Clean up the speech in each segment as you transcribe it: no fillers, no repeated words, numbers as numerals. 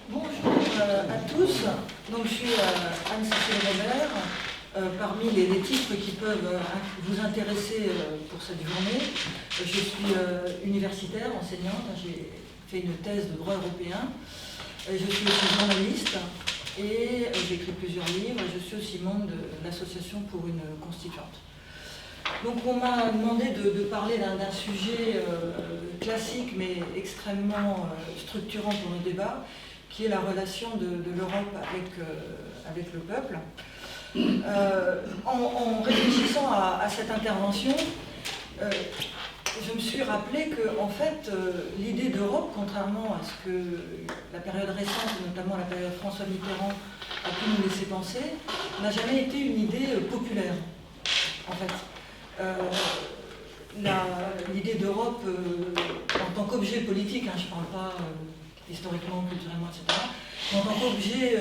Bonjour à tous. Donc, je suis Anne-Cécile Robert. Parmi les titres qui peuvent vous intéresser pour cette journée, je suis universitaire, enseignante. J'ai fait une thèse de droit européen. Je suis aussi journaliste et j'écris plusieurs livres. Je suis aussi membre de l'Association pour une constituante. Donc on m'a demandé de parler d'un sujet classique mais extrêmement structurant pour nos débats, qui est la relation de l'Europe avec le peuple. En réfléchissant à cette intervention, je me suis rappelé que en fait, l'idée d'Europe, contrairement à ce que la période récente, notamment la période François Mitterrand, a pu nous laisser penser, n'a jamais été une idée populaire, en fait. L'idée d'Europe en tant qu'objet politique, je ne parle pas historiquement, culturellement, etc., mais en tant qu'objet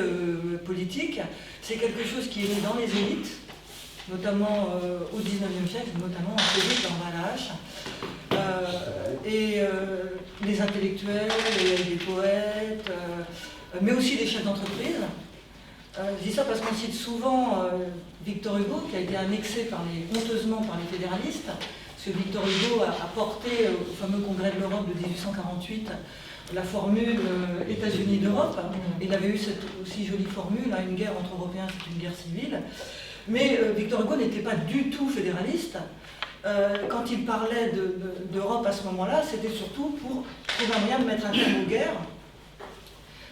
politique, c'est quelque chose qui est né dans les élites, notamment au XIXe siècle, notamment en Félix, dans Valache, et les intellectuels, les poètes, mais aussi les chefs d'entreprise. Je dis ça parce qu'on cite souvent Victor Hugo, qui a été annexé honteusement par les fédéralistes, parce que Victor Hugo a porté au fameux congrès de l'Europe de 1848 la formule États-Unis d'Europe. Il avait eu cette aussi jolie formule, une guerre entre Européens, c'est une guerre civile. Mais Victor Hugo n'était pas du tout fédéraliste. Quand il parlait d'Europe à ce moment-là, c'était surtout pour trouver un moyen de mettre un terme aux guerres.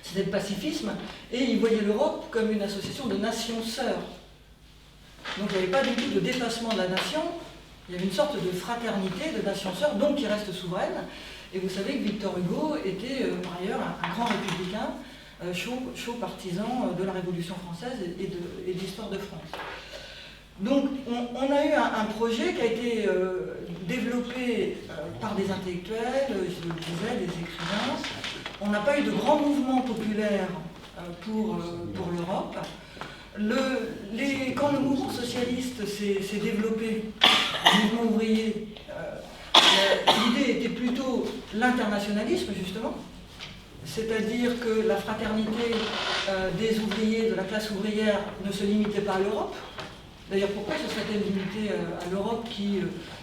C'était le pacifisme, et il voyait l'Europe comme une association de nations sœurs. Donc il n'y avait pas du tout de dépassement de la nation, il y avait une sorte de fraternité de nations sœurs, donc qui reste souveraine. Et vous savez que Victor Hugo était par ailleurs un grand républicain, chaud partisan de la Révolution française et de l'histoire de France. Donc on a eu un projet qui a été développé par des intellectuels, je le disais, des écrivains. On n'a pas eu de grand mouvement populaire pour l'Europe. Quand le mouvement socialiste s'est développé, le mouvement ouvrier, l'idée était plutôt l'internationalisme, justement. C'est-à-dire que la fraternité des ouvriers, de la classe ouvrière, ne se limitait pas à l'Europe. D'ailleurs, pourquoi se serait-elle limitée à l'Europe qui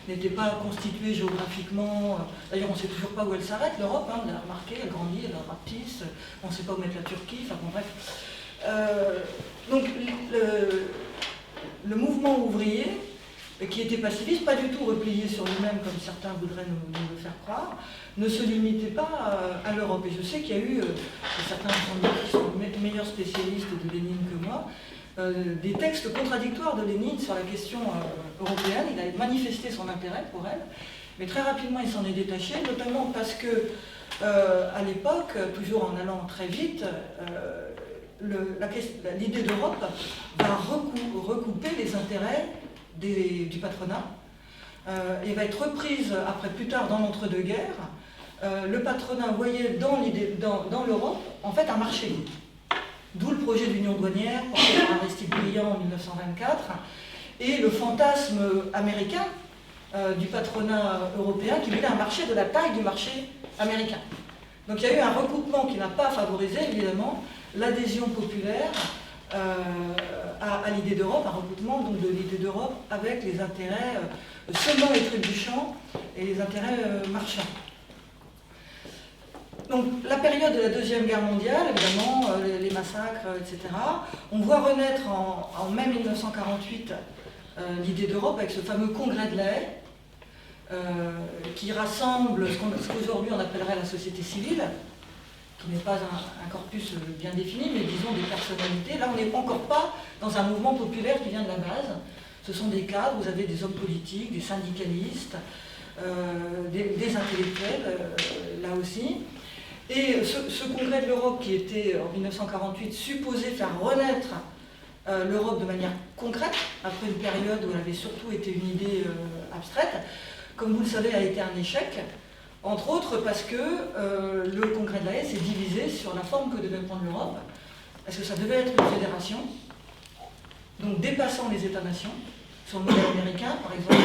n'était pas constituée géographiquement? D'ailleurs, on ne sait toujours pas où elle s'arrête, l'Europe, on l'a remarqué, elle grandit, elle rapetisse, on ne sait pas où mettre la Turquie, enfin bon, bref. Donc, le mouvement ouvrier, qui était pacifiste, pas du tout replié sur lui-même, comme certains voudraient nous le faire croire, ne se limitait pas à l'Europe. Et je sais qu'il y a eu, certains qui sont meilleurs spécialistes de Lénine que moi, des textes contradictoires de Lénine sur la question européenne. Il a manifesté son intérêt pour elle, mais très rapidement il s'en est détaché, notamment parce que à l'époque, toujours en allant très vite, l'idée d'Europe va recouper les intérêts du patronat et va être reprise après plus tard dans l'entre-deux-guerres. Le patronat voyait dans l'Europe en fait un marché. D'où le projet de l'Union douanière, porté par Aristide Briand en 1924, et le fantasme américain du patronat européen qui voulait un marché de la taille du marché américain. Donc il y a eu un recoupement qui n'a pas favorisé, évidemment, l'adhésion populaire à l'idée d'Europe, un recoupement donc, de l'idée d'Europe avec les intérêts seulement et trébuchants et les intérêts marchands. Donc la période de la Deuxième Guerre mondiale, évidemment, les massacres, etc. On voit renaître en mai 1948 l'idée d'Europe avec ce fameux congrès de La Haye, qui rassemble ce qu'aujourd'hui on appellerait la société civile, qui n'est pas un corpus bien défini, mais disons des personnalités. Là, on n'est encore pas dans un mouvement populaire qui vient de la base. Ce sont des cadres, vous avez des hommes politiques, des syndicalistes, des intellectuels, là aussi. Et ce congrès de l'Europe qui était en 1948 supposé faire renaître l'Europe de manière concrète, après une période où elle avait surtout été une idée abstraite, comme vous le savez, a été un échec, entre autres parce que le congrès de La Haye s'est divisé sur la forme que devait prendre l'Europe. Est-ce que ça devait être une fédération, donc dépassant les États-nations, sur le modèle américain par exemple,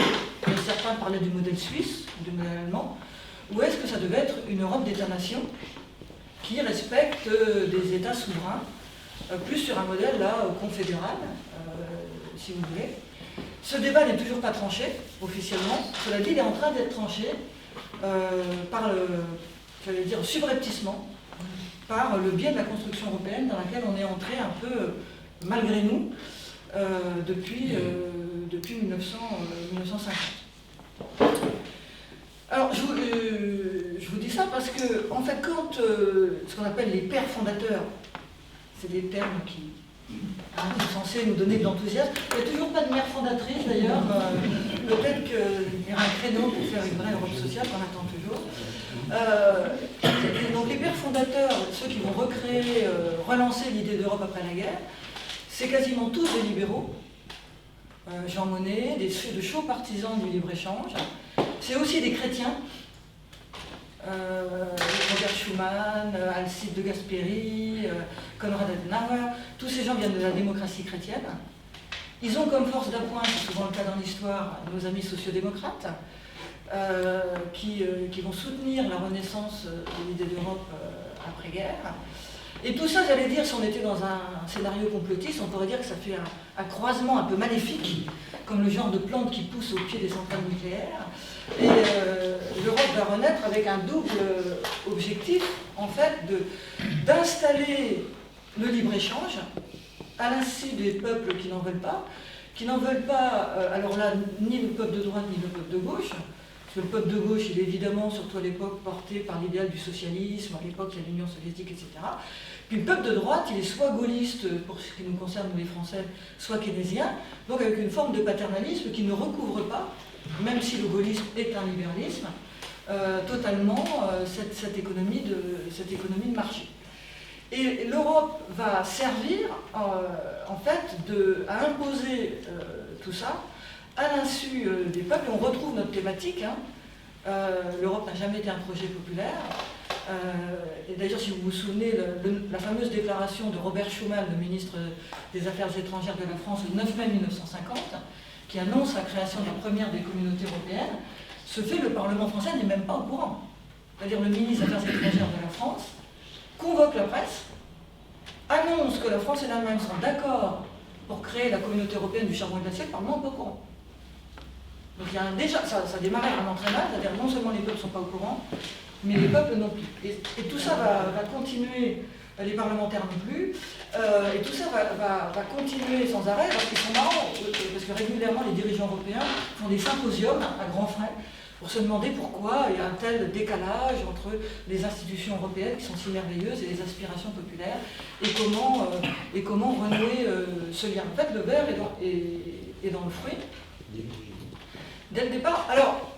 certains parlaient du modèle suisse, du modèle allemand, ou est-ce que ça devait être une Europe d'États-nations qui respecte des États souverains, plus sur un modèle là confédéral, si vous voulez. Ce débat n'est toujours pas tranché, officiellement. Cela dit, il est en train d'être tranché par j'allais dire, subrepticement, par le biais de la construction européenne dans laquelle on est entré un peu, malgré nous, depuis 1950. Alors, je vous dis ça parce que, en fait, quand ce qu'on appelle les pères fondateurs, c'est des termes qui sont censés nous donner de l'enthousiasme. Il n'y a toujours pas de mère fondatrice, d'ailleurs. Peut-être qu'il y aura un créneau pour faire une vraie Europe sociale, qu'on attend toujours. Donc, les pères fondateurs, ceux qui vont recréer, relancer l'idée d'Europe après la guerre, c'est quasiment tous des libéraux. Jean Monnet, de chauds partisans du libre-échange. C'est aussi des chrétiens. Robert Schuman, Alcide de Gasperi, Konrad Adenauer, tous ces gens viennent de la démocratie chrétienne. Ils ont comme force d'appoint, c'est souvent le cas dans l'histoire, nos amis sociodémocrates, qui vont soutenir la renaissance de l'idée d'Europe après-guerre. Et tout ça, j'allais dire, si on était dans un scénario complotiste, on pourrait dire que ça fait un croisement un peu maléfique, comme le genre de plante qui pousse au pied des centrales nucléaires. Et l'Europe va renaître avec un double objectif, en fait, d'installer le libre-échange à l'insu des peuples qui n'en veulent pas, alors là, ni le peuple de droite ni le peuple de gauche. Parce que le peuple de gauche, il est évidemment, surtout à l'époque, porté par l'idéal du socialisme, à l'époque, il y a l'Union soviétique, etc. Puis le peuple de droite, il est soit gaulliste, pour ce qui nous concerne, nous les Français, soit keynésien, donc avec une forme de paternalisme qui ne recouvre pas, même si le gaullisme est un libéralisme, totalement cette économie de marché. Et l'Europe va servir, en fait, à imposer tout ça à l'insu des peuples. On retrouve notre thématique. L'Europe n'a jamais été un projet populaire. Et d'ailleurs, si vous vous souvenez, la fameuse déclaration de Robert Schuman, le ministre des Affaires étrangères de la France, le 9 mai 1950, qui annonce la création de la première des communautés européennes, le Parlement français n'est même pas au courant. C'est-à-dire le ministre des Affaires étrangères de la France convoque la presse, annonce que la France et l'Allemagne sont d'accord pour créer la communauté européenne du charbon et de l'acier, le Parlement n'est pas au courant. Donc il y a déjà, ça démarre un entraînage, c'est-à-dire non seulement les peuples ne sont pas au courant, mais les peuples non plus. Et tout ça va continuer, les parlementaires non plus, et tout ça va continuer sans arrêt, parce qu'ils sont marrants, parce que régulièrement les dirigeants européens font des symposiums à grands frais pour se demander pourquoi il y a un tel décalage entre les institutions européennes qui sont si merveilleuses et les aspirations populaires, et comment renouer ce lien. En fait, le verre est dans le fruit. Dès le départ, alors,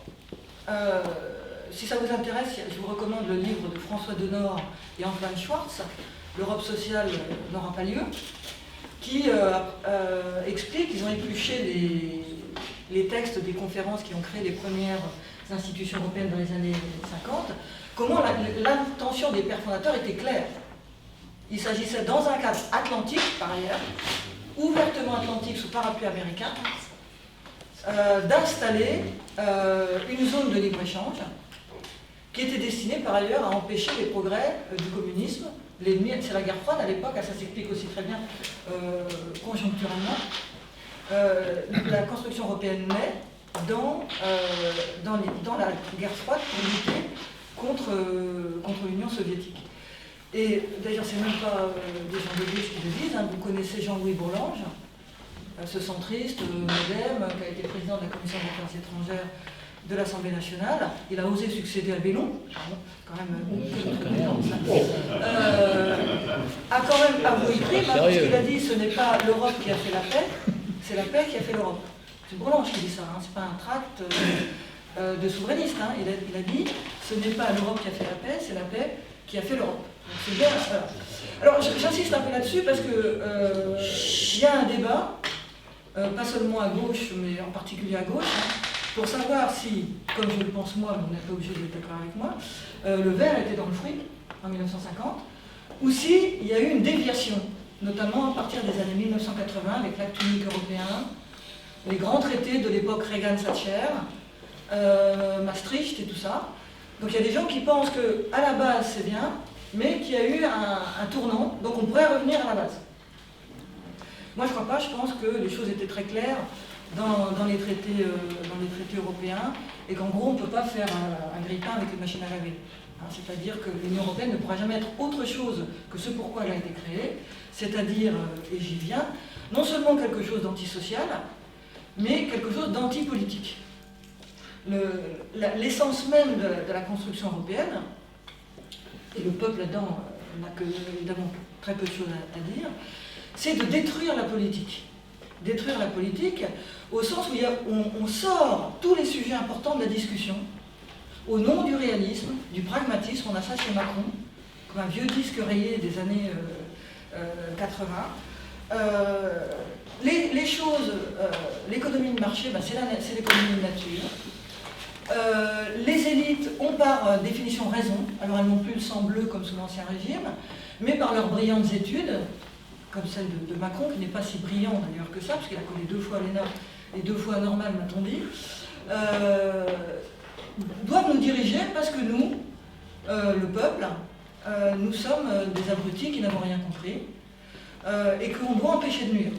si ça vous intéresse, je vous recommande le livre de François Denord et Antoine Schwartz, L'Europe sociale n'aura pas lieu, qui explique qu'ils ont épluché les textes des conférences qui ont créé les premières institutions européennes dans les années 50, comment l'intention des pères fondateurs était claire. Il s'agissait, dans un cadre atlantique, par ailleurs, ouvertement atlantique sous parapluie américain, d'installer une zone de libre-échange qui était destinée par ailleurs à empêcher les progrès du communisme. L'ennemi, c'est la guerre froide à l'époque, ça s'explique aussi très bien conjoncturellement. La construction européenne naît dans la guerre froide pour lutter contre l'Union soviétique. Et d'ailleurs, c'est même pas des gens de gauche qui le disent, vous connaissez Jean-Louis Bourlange, ce centriste, modem, qui a été président de la Commission des Affaires étrangères de l'Assemblée nationale. Il a osé succéder à Bellon, quand même a quand même avoué le crime, parce qu'il a dit ce n'est pas l'Europe qui a fait la paix, c'est la paix qui a fait l'Europe. C'est Bourlange qui dit ça, c'est pas un tract de souverainiste. Il a dit ce n'est pas l'Europe qui a fait la paix, c'est la paix qui a fait l'Europe. C'est bien. Alors j'insiste un peu là-dessus parce que il y a un débat, pas seulement à gauche, mais en particulier à gauche, pour savoir si, comme je le pense moi, mais vous n'êtes pas obligé d'être d'accord avec moi, le verre était dans le fruit en 1950, ou si il y a eu une déviation, notamment à partir des années 1980 avec l'acte unique européen, les grands traités de l'époque Reagan-Thatcher, Maastricht et tout ça. Donc il y a des gens qui pensent qu'à la base c'est bien, mais qui a eu un tournant, donc on pourrait revenir à la base. Moi je ne crois pas, je pense que les choses étaient très claires dans les traités européens, et qu'en gros on ne peut pas faire un grille-pain avec une machine à laver. C'est-à-dire que l'Union européenne ne pourra jamais être autre chose que ce pourquoi elle a été créée, c'est-à-dire, et j'y viens, non seulement quelque chose d'antisocial, mais quelque chose d'antipolitique. L'essence même de la construction européenne, et le peuple là-dedans n'a que évidemment très peu de choses à dire, c'est de détruire la politique. Détruire la politique au sens où on sort tous les sujets importants de la discussion, au nom du réalisme, du pragmatisme. On a ça chez Macron, comme un vieux disque rayé des années 80. Les choses, l'économie de marché, c'est l'économie de nature. Les élites ont par définition raison, alors elles n'ont plus le sang bleu comme sous l'Ancien Régime, mais par leurs brillantes études, comme celle de Macron, qui n'est pas si brillant d'ailleurs que ça, parce qu'il a collé 2 fois l'ENA et 2 fois normal, m'a-t-on dit, doivent nous diriger parce que nous, le peuple, nous sommes des abrutis qui n'avons rien compris et qu'on doit empêcher de nuire.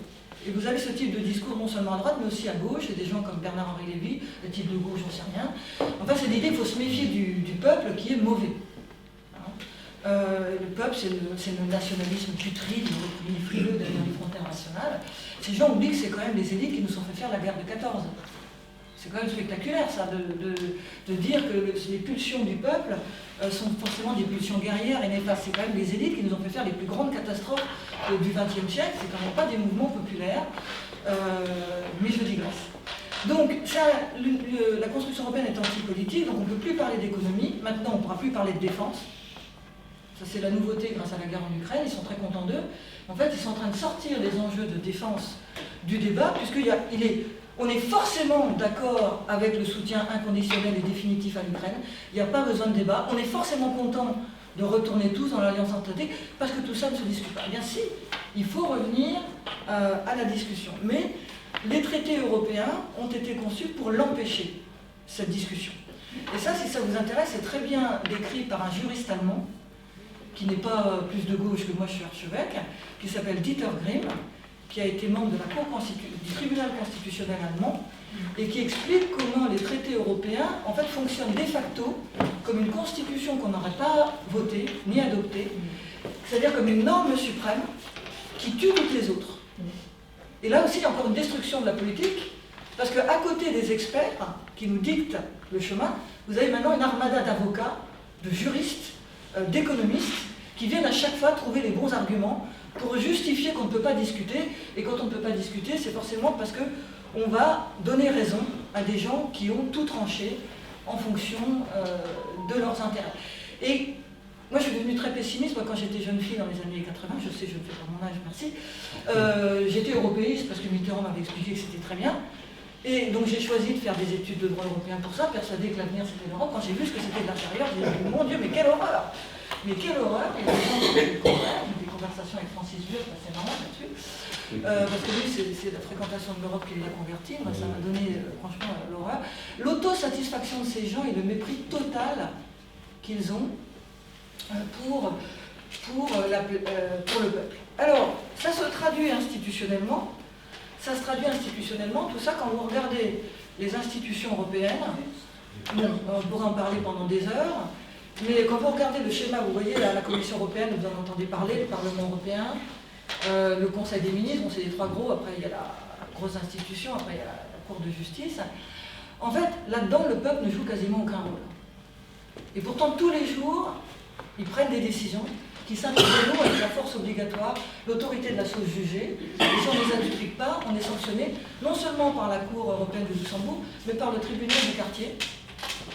Et vous avez ce type de discours non seulement à droite, mais aussi à gauche, et des gens comme Bernard-Henri Lévy, le type de gauche, j'en sais rien. Enfin, c'est l'idée qu'il faut se méfier du peuple qui est mauvais. Le peuple, c'est le nationalisme putride, le frileux derrière les frontières nationales. Ces gens oublient que c'est quand même les élites qui nous ont fait faire la guerre de 14. C'est quand même spectaculaire, ça, de dire que les pulsions du peuple sont forcément des pulsions guerrières et néfastes. C'est quand même les élites qui nous ont fait faire les plus grandes catastrophes du XXe siècle. C'est quand même pas des mouvements populaires, mais je digresse. Donc, la construction européenne est antipolitique, donc on ne peut plus parler d'économie. Maintenant, on ne pourra plus parler de défense. Ça, c'est la nouveauté grâce à la guerre en Ukraine. Ils sont très contents d'eux. En fait, ils sont en train de sortir les enjeux de défense du débat, on est forcément d'accord avec le soutien inconditionnel et définitif à l'Ukraine. Il n'y a pas besoin de débat. On est forcément content de retourner tous dans l'Alliance Atlantique parce que tout ça ne se discute pas. Eh bien si, il faut revenir à la discussion. Mais les traités européens ont été conçus pour l'empêcher, cette discussion. Et ça, si ça vous intéresse, c'est très bien décrit par un juriste allemand, qui n'est pas plus de gauche que moi je suis archevêque, qui s'appelle Dieter Grimm, qui a été membre de la du tribunal constitutionnel allemand, et qui explique comment les traités européens en fait fonctionnent de facto comme une constitution qu'on n'aurait pas votée ni adoptée, c'est-à-dire comme une norme suprême qui tue toutes les autres. Et là aussi, il y a encore une destruction de la politique, parce qu'à côté des experts qui nous dictent le chemin, vous avez maintenant une armada d'avocats, de juristes, d'économistes, qui viennent à chaque fois trouver les bons arguments pour justifier qu'on ne peut pas discuter, et quand on ne peut pas discuter, c'est forcément parce qu'on va donner raison à des gens qui ont tout tranché en fonction de leurs intérêts. Et moi, je suis devenue très pessimiste. Moi, quand j'étais jeune fille dans les années 80, je sais, je ne fais pas mon âge, merci, j'étais européiste parce que Mitterrand m'avait expliqué que c'était très bien. Et donc j'ai choisi de faire des études de droit européen pour ça, persuadée que l'avenir c'était l'Europe. Quand j'ai vu ce que c'était de l'intérieur, j'ai dit, mon Dieu, mais quelle horreur! Mais quelle horreur! Et j'ai des conversations avec Francis Vieux, c'est marrant là-dessus. Parce que lui, c'est la fréquentation de l'Europe qui l'a converti. Moi, ça m'a donné franchement l'horreur. L'autosatisfaction de ces gens et le mépris total qu'ils ont pour le peuple. Alors, ça se traduit institutionnellement. Ça se traduit institutionnellement, tout ça, quand vous regardez les institutions européennes, bon, on pourrait en parler pendant des heures, mais quand vous regardez le schéma, vous voyez la Commission européenne, vous en entendez parler, le Parlement européen, le Conseil des ministres, bon, c'est les 3 gros, après il y a la grosse institution, après il y a la Cour de justice. En fait, là-dedans, le peuple ne joue quasiment aucun rôle. Et pourtant, tous les jours, ils prennent des décisions qui s'imposent avec la force obligatoire, l'autorité de la chose jugée, et si on ne les applique pas, on est sanctionné non seulement par la Cour européenne de Luxembourg, mais par le tribunal du quartier,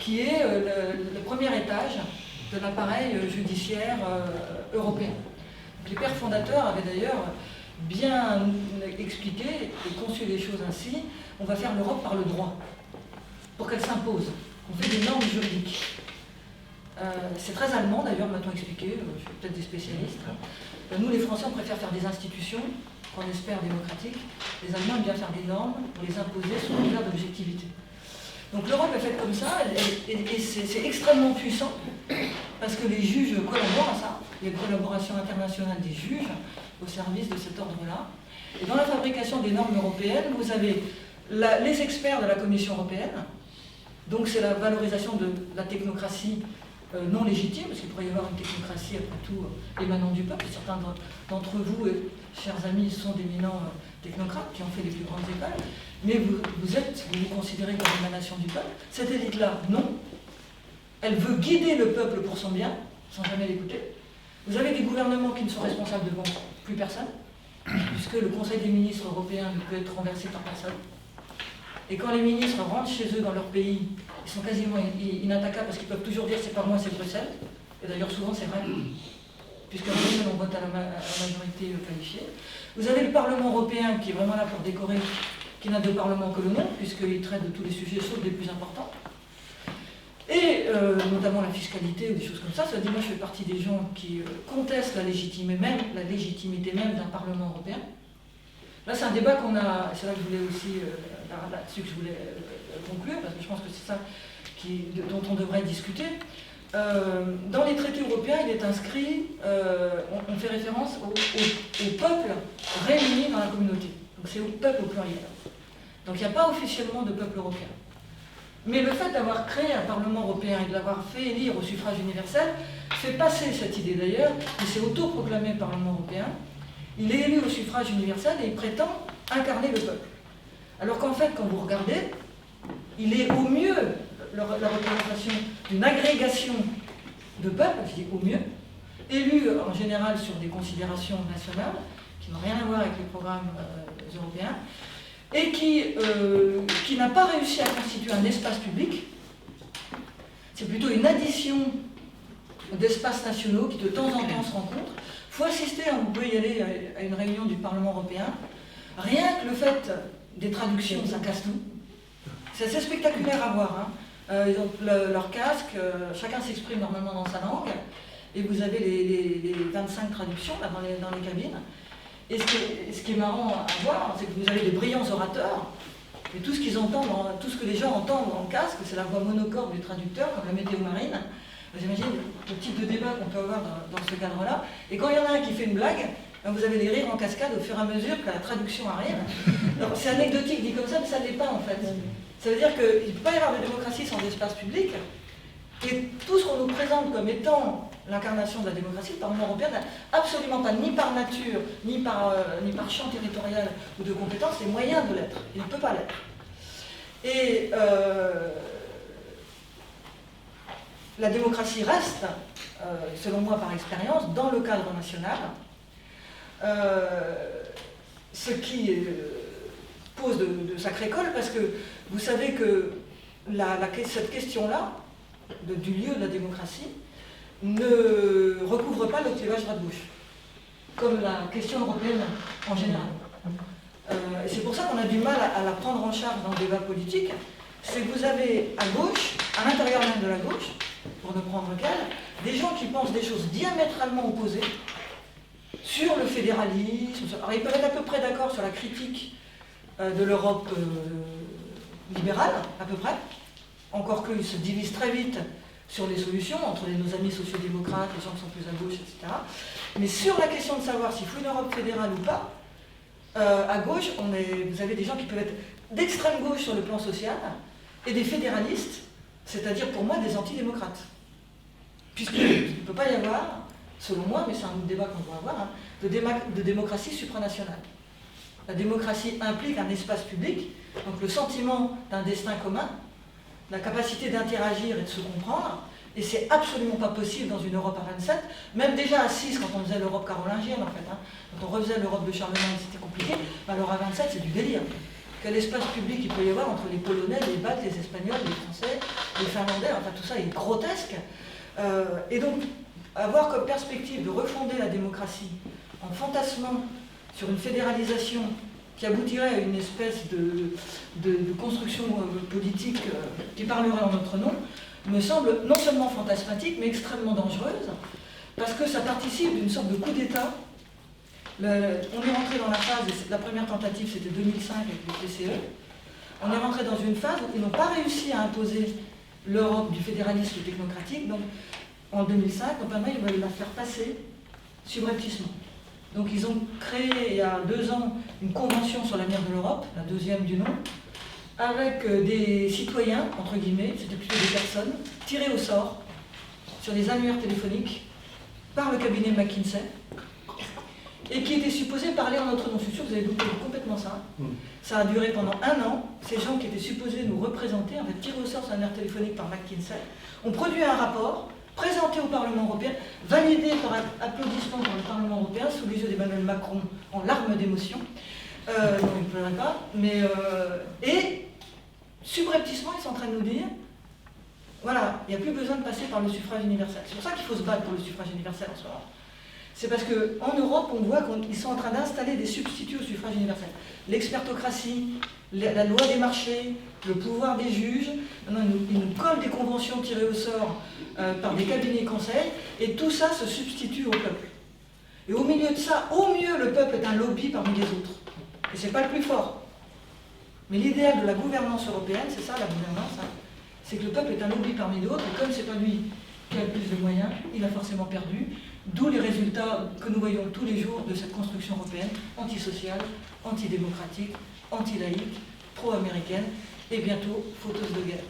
qui est le premier étage de l'appareil judiciaire européen. Les pères fondateurs avaient d'ailleurs bien expliqué et conçu les choses ainsi: on va faire l'Europe par le droit, pour qu'elle s'impose. On fait des normes juridiques. C'est très allemand d'ailleurs, m'a-t-on expliqué, je suis peut-être des spécialistes. Nous les Français, on préfère faire des institutions, qu'on espère démocratiques. Les Allemands aiment bien faire des normes pour les imposer sous couvert d'objectivité. Donc l'Europe est faite comme ça, et c'est extrêmement puissant, parce que les juges collaborent à ça. il y a une collaboration internationale des juges au service de cet ordre-là. Et dans la fabrication des normes européennes, vous avez les experts de la Commission européenne, donc c'est la valorisation de la technocratie non légitime, parce qu'il pourrait y avoir une technocratie, après tout, émanant du peuple. Certains d'entre vous, chers amis, sont d'éminents technocrates qui ont fait les plus grandes écoles, mais vous vous considérez comme émanation du peuple. Cette élite-là, non. Elle veut guider le peuple pour son bien, sans jamais l'écouter. Vous avez des gouvernements qui ne sont responsables devant plus personne, puisque le Conseil des ministres européens ne peut être renversé par personne. Et quand les ministres rentrent chez eux dans leur pays, ils sont quasiment inattaquables parce qu'ils peuvent toujours dire c'est pas moi, c'est Bruxelles. Et d'ailleurs souvent c'est vrai, puisqu'à Bruxelles on vote à la majorité qualifiée. Vous avez le Parlement européen qui est vraiment là pour décorer, qui n'a de parlement que le nom, puisqu'il traite de tous les sujets sauf des plus importants. Et notamment la fiscalité ou des choses comme ça. Ça veut dire moi je fais partie des gens qui contestent la légitimité même d'un Parlement européen. Là, c'est un débat qu'on a, c'est là que je voulais aussi, là-dessus que je voulais conclure, parce que je pense que c'est ça dont on devrait discuter. Dans les traités européens, il est inscrit, on fait référence au peuple réuni dans la communauté. Donc c'est au peuple au pluriel. Donc il n'y a pas officiellement de peuple européen. Mais le fait d'avoir créé un Parlement européen et de l'avoir fait élire au suffrage universel fait passer cette idée d'ailleurs, il s'est autoproclamé Parlement européen. Il est élu au suffrage universel et il prétend incarner le peuple. Alors qu'en fait, quand vous regardez, il est au mieux la représentation d'une agrégation de peuples, je dis au mieux, élus en général sur des considérations nationales, qui n'ont rien à voir avec les programmes européens, et qui n'a pas réussi à constituer un espace public. C'est plutôt une addition d'espaces nationaux qui de temps en temps se rencontrent. Il faut assister, vous pouvez y aller à une réunion du Parlement européen. Rien que le fait des traductions, ça casse tout. C'est assez spectaculaire à voir. Ils ont leur casque, chacun s'exprime normalement dans sa langue, et vous avez les 25 traductions là, dans les cabines. Et ce qui est marrant à voir, c'est que vous avez des brillants orateurs, et tout ce qu'ils entendent, tout ce que les gens entendent dans le casque, c'est la voix monocorde du traducteur, comme la météo marine. Vous imaginez le type de débat qu'on peut avoir dans ce cadre-là. Et quand il y en a un qui fait une blague, vous avez des rires en cascade au fur et à mesure que la traduction arrive. C'est anecdotique dit comme ça, mais ça ne l'est pas en fait. Ça veut dire qu'il ne peut pas y avoir de démocratie sans espace public. Et tout ce qu'on nous présente comme étant l'incarnation de la démocratie, le Parlement européen n'a absolument pas, ni par nature, ni par champ territorial ou de compétences, les moyens de l'être. Il ne peut pas l'être. Et la démocratie reste, selon moi par expérience, dans le cadre national, ce qui pose de sacrées cols, parce que vous savez que cette question-là, du lieu de la démocratie, ne recouvre pas le clivage droite-gauche, comme la question européenne en général. Et c'est pour ça qu'on a du mal à la prendre en charge dans le débat politique. C'est que vous avez à gauche, à l'intérieur même de la gauche, pour ne prendre qu'elle, des gens qui pensent des choses diamétralement opposées sur le fédéralisme. Alors ils peuvent être à peu près d'accord sur la critique de l'Europe libérale, à peu près, encore qu'ils se divisent très vite sur les solutions, entre nos amis sociodémocrates, les gens qui sont plus à gauche, etc. Mais sur la question de savoir s'il faut une Europe fédérale ou pas, à gauche, vous avez des gens qui peuvent être d'extrême gauche sur le plan social, et des fédéralistes, c'est-à-dire pour moi des antidémocrates. Puisqu'il ne peut pas y avoir, selon moi, mais c'est un débat qu'on doit avoir, de démocratie supranationale. La démocratie implique un espace public, donc le sentiment d'un destin commun, la capacité d'interagir et de se comprendre, et c'est absolument pas possible dans une Europe à 27, même déjà à 6 quand on faisait l'Europe carolingienne en fait, quand on refaisait l'Europe de Charlemagne c'était compliqué, alors à 27 c'est du délire. Quel espace public il peut y avoir entre les Polonais, les Baltes, les Espagnols, les Français, les Finlandais, enfin tout ça est grotesque. Et donc avoir comme perspective de refonder la démocratie en fantasmant sur une fédéralisation qui aboutirait à une espèce de construction politique qui parlerait en notre nom, me semble non seulement fantasmatique, mais extrêmement dangereuse, parce que ça participe d'une sorte de coup d'État. On est rentré dans la phase, la première tentative c'était 2005 avec le PCE, on est rentré dans une phase où ils n'ont pas réussi à imposer l'Europe du fédéralisme technocratique, donc en 2005, donc maintenant ils veulent la faire passer subrepticement. Donc ils ont créé il y a 2 ans une convention sur l'avenir de l'Europe, la 2e du nom, avec des citoyens, entre guillemets, c'était plutôt des personnes, tirées au sort sur des annuaires téléphoniques par le cabinet McKinsey, et qui étaient supposés parler en notre nom. Je suis sûr que vous avez loupé complètement ça. Ça a duré pendant 1 an. Ces gens qui étaient supposés nous représenter, en fait tirés au sort sur un annuaire téléphonique par McKinsey, ont produit un rapport présenté au Parlement européen, validé par applaudissement dans le Parlement européen, sous les yeux d'Emmanuel Macron en larmes d'émotion. Non, il ne pleurait pas. Et subrepticement, ils sont en train de nous dire, voilà, il n'y a plus besoin de passer par le suffrage universel. C'est pour ça qu'il faut se battre pour le suffrage universel en ce moment. C'est parce qu'en Europe, on voit qu'ils sont en train d'installer des substituts au suffrage universel. L'expertocratie, la loi des marchés, le pouvoir des juges. Maintenant, ils nous collent des conventions tirées au sort par des cabinets conseils, et tout ça se substitue au peuple. Et au milieu de ça, au mieux, le peuple est un lobby parmi les autres. Et c'est pas le plus fort. Mais l'idéal de la gouvernance européenne, c'est ça la gouvernance, hein, c'est que le peuple est un lobby parmi d'autres, et comme c'est pas lui qui a le plus de moyens, il a forcément perdu. D'où les résultats que nous voyons tous les jours de cette construction européenne antisociale, antidémocratique, anti-laïque, pro-américaine, et bientôt fauteuse de guerre.